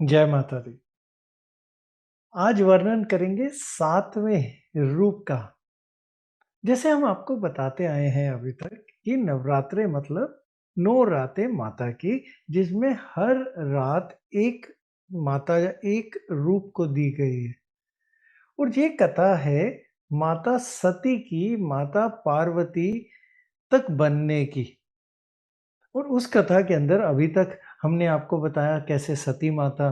जय माता दी। आज वर्णन करेंगे 7वें रूप का। जैसे हम आपको बताते आए हैं अभी तक कि नवरात्रे मतलब 9 रातें माता की, जिसमें हर रात एक माता या एक रूप को दी गई है। और ये कथा है माता सती की, माता पार्वती तक बनने की। और उस कथा के अंदर अभी तक हमने आपको बताया कैसे सती माता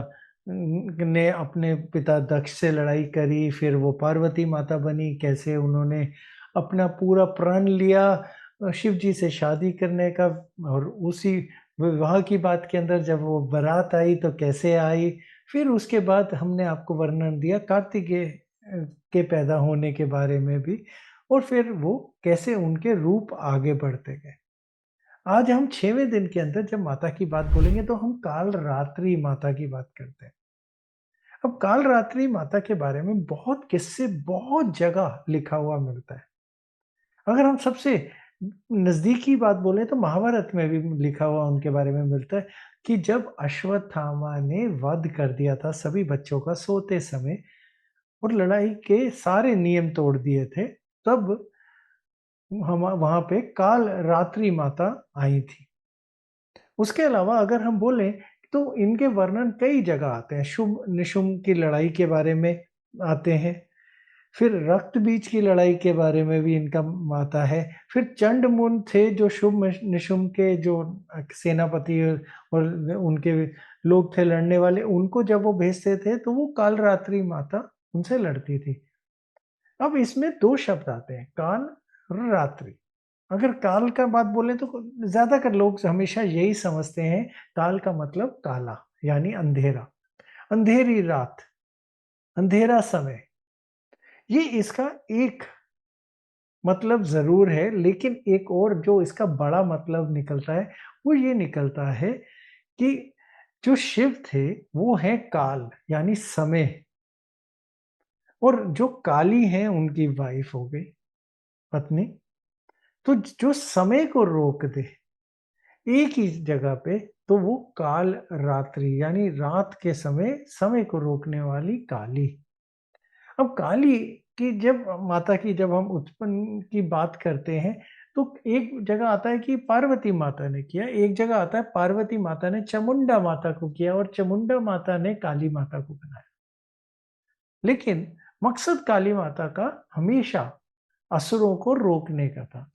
ने अपने पिता दक्ष से लड़ाई करी, फिर वो पार्वती माता बनी, कैसे उन्होंने अपना पूरा प्रण लिया शिव जी से शादी करने का। और उसी विवाह की बात के अंदर जब वो बारात आई तो कैसे आई। फिर उसके बाद हमने आपको वर्णन दिया कार्तिकेय के पैदा होने के बारे में भी, और फिर वो कैसे उनके रूप आगे बढ़ते गए। आज हम 6वें दिन के अंदर जब माता की बात बोलेंगे तो हम कालरात्रि माता की बात करते हैं। अब कालरात्रि माता के बारे में बहुत किस्से बहुत जगह लिखा हुआ मिलता है। अगर हम सबसे नज़दीकी बात बोले तो महाभारत में भी लिखा हुआ उनके बारे में मिलता है कि जब अश्वत्थामा ने वध कर दिया था सभी बच्चों का सोते समय और लड़ाई के सारे नियम तोड़ दिए थे, तब हम वहाँ पे कालरात्रि माता आई थी। उसके अलावा अगर हम बोलें तो इनके वर्णन कई जगह आते हैं। शुंभ-निशुंभ की लड़ाई के बारे में आते हैं, फिर रक्त बीज की लड़ाई के बारे में भी इनका आता है। फिर चंड-मुंड थे जो शुंभ-निशुंभ के जो सेनापति और उनके लोग थे लड़ने वाले, उनको जब वो भेजते थे तो वो कालरात्रि माता उनसे लड़ती थी। अब इसमें 2 शब्द आते हैं, काल और रात्रि। अगर काल का बात बोले तो ज़्यादातर लोग हमेशा यही समझते हैं, काल का मतलब काला, यानी अंधेरा, अंधेरी रात, अंधेरा समय। ये इसका एक मतलब ज़रूर है, लेकिन एक और जो इसका बड़ा मतलब निकलता है, वो ये निकलता है कि जो शिव थे, वो हैं काल, यानी समय, और जो काली हैं, उनकी वाइफ हो गई, पत्नी। तो जो समय को रोक दे एक ही जगह पे, तो वो काल रात्रि यानी रात के समय, समय को रोकने वाली काली। अब काली की जब माता की जब हम उत्पन्न की बात करते हैं, तो एक जगह आता है कि पार्वती माता ने किया, एक जगह आता है पार्वती माता ने चामुंडा माता को किया और चामुंडा माता ने काली माता को बनाया। लेकिन मकसद काली माता का हमेशा असुरों को रोकने का था।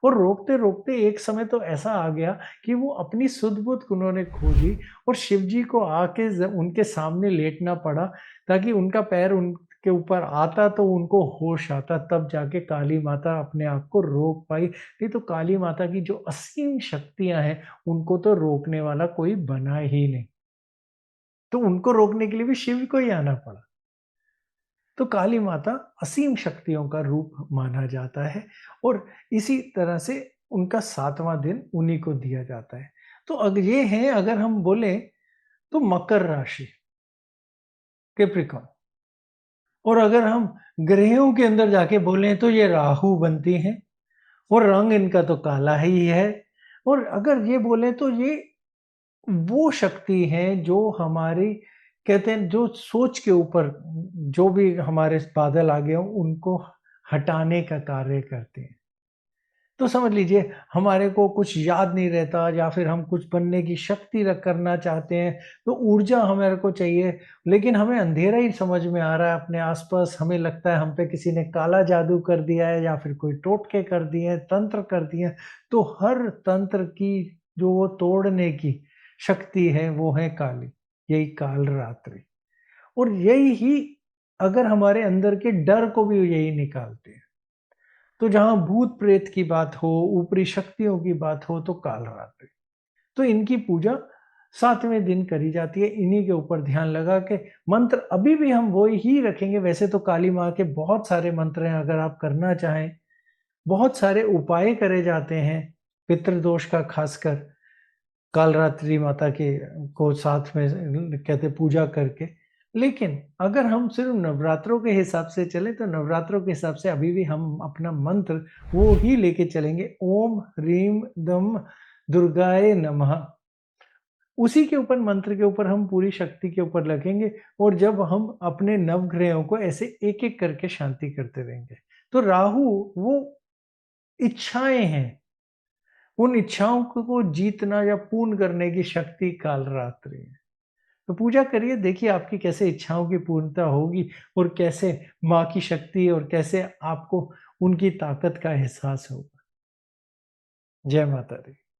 और रोकते-रोकते एक समय तो ऐसा आ गया कि वो अपनी सुध-बुध उन्होंने खो दी और शिव जी को आके उनके सामने लेटना पड़ा, ताकि उनका पैर उनके ऊपर आता तो उनको होश आता, तब जाके काली माता अपने आप को रोक पाई। नहीं तो काली माता की जो असीम शक्तियाँ हैं, उनको तो रोकने वाला कोई बना ही नहीं। तो उनको रोकने के लिए भी शिव को ही आना पड़ा। तो काली माता असीम शक्तियों का रूप माना जाता है, और इसी तरह से उनका 7वां दिन उन्हीं को दिया जाता है। तो ये है, अगर हम बोले तो मकर राशि, कैप्रिकॉर्न। और अगर हम ग्रहों के अंदर जाके बोलें तो ये राहु बनती हैं, और रंग इनका तो काला ही है। और अगर ये बोले तो ये वो शक्ति है जो हमारी, कहते हैं, जो सोच के ऊपर जो भी हमारे बादल आ गए हों उनको हटाने का कार्य करते हैं। तो समझ लीजिए हमारे को कुछ याद नहीं रहता, या फिर हम कुछ बनने की शक्ति रख करना चाहते हैं, तो ऊर्जा हमारे को चाहिए, लेकिन हमें अंधेरा ही समझ में आ रहा है अपने आसपास। हमें लगता है हम पे किसी ने काला जादू कर दिया है, या फिर कोई टोटके कर दिए हैं, तंत्र कर दिए हैं। तो हर तंत्र की जो वो तोड़ने की शक्ति है वो है काली, यही काल रात्रि। और यही ही अगर हमारे अंदर के डर को भी यही निकालते हैं। तो जहाँ भूत प्रेत की बात हो, ऊपरी शक्तियों की बात हो, तो कालरात्रि। तो इनकी पूजा 7वें दिन करी जाती है, इन्हीं के ऊपर ध्यान लगा के। मंत्र अभी भी हम वो ही रखेंगे, वैसे तो काली माँ के बहुत सारे मंत्र हैं, अगर आप करना चाहें, बहुत सारे उपाय करे जाते हैं, पितृदोष का खासकर कालरात्रि माता के को साथ में कहते पूजा करके। लेकिन अगर हम सिर्फ नवरात्रों के हिसाब से चलें, तो नवरात्रों के हिसाब से अभी भी हम अपना मंत्र वो ही लेके चलेंगे, ओम ह्रीम दम दुर्गाय नमः। उसी के ऊपर मंत्र के ऊपर हम पूरी शक्ति के ऊपर लगेंगे और जब हम अपने नवग्रहों को ऐसे एक-एक करके शांति करते रहेंगे। तो राहु वो इच्छाएँ हैं, उन इच्छाओं को जीतना या पूर्ण करने की शक्ति कालरात्रि है। तो पूजा करिए, देखिए आपकी कैसे इच्छाओं की पूर्णता होगी और कैसे माँ की शक्ति और कैसे आपको उनकी ताकत का एहसास होगा। जय माता दी।